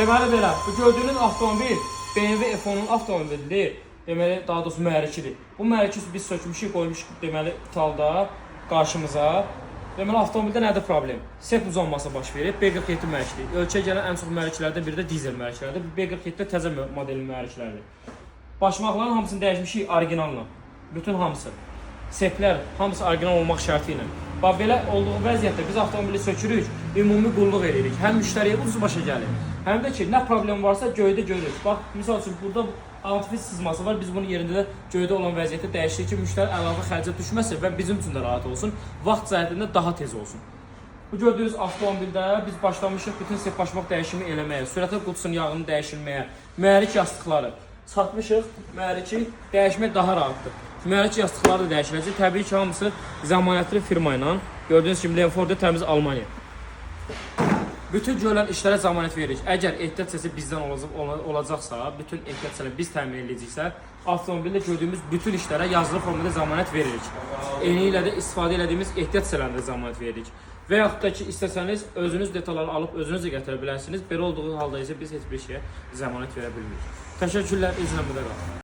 Deməli belə, bu gördüyünüz avtomobil BMW F10'un avtomobilidir. Deməli, daha doğrusu mühərrikidir. Bu mühərriki biz sökmüşük, qoymuşuq deməli talda qarşımıza. Deməli, avtomobildə nədir problem? Sep uzanması baş verir. B47 mühərrikdir. Ölkəyə gələn ən çox mühərriklərdən biri də dizel mühərriklərdir. Bu B47 təzə modelin mühərrikləridir. Başmaqların hamısını dəyişmişik orijinalla. Bütün hamısı. Seplər hamısı orijinal olmaq şərti ilə. Bax, belə olduğu vəziyyətdə biz avtomobili sökürük, ümumi qulluq edirik. Həm müştəriyə ucuz başa gəlir. Həm də ki, nə problem varsa göydə görürük. Bax, misal üçün, burada antifriz sızması var. Biz bunun yerində də göydə olan vəziyyətdə dəyişirik ki, müştəri əlavə xərcə düşməsin və bizim üçün də rahat olsun. Vaxt cəhətində daha tez olsun. Bu gördüyünüz avtomobildə biz başlamışıq bütün sep başmaq dəyişimi eləməyə, sürətli qutusunun yağını dəyişilməyə, mühərrik yastıqları satmışıq, mühərriki dəyişmək daha rahatdır. Mühərrik yastıqları da dəyişiləcək. Təbii ki, hamısı zəmanətli firma ilə. Gördüyünüz kimi Leofordu təmiz Almaniya. Bütün görülən işlərə zəmanət veririk. Əgər ehtiyat səsi bizdən olacaqsa, bütün ehtiyat səsini biz təmin edəcəksə, avtomobildə gördüyümüz bütün işlərə yazılı formada zəmanət veririk. Eyni ilə də istifadə etdiyimiz ehtiyat səsilərində zəmanət veririk. Və yaxud da ki, istəsəniz özünüz detalları alıb özünüz də gətirə bilərsiniz. Belə olduğu halda isə biz heç bir şeyə zəmanət verə bilmirik. Təşəkkürlər, izləmədə qalın.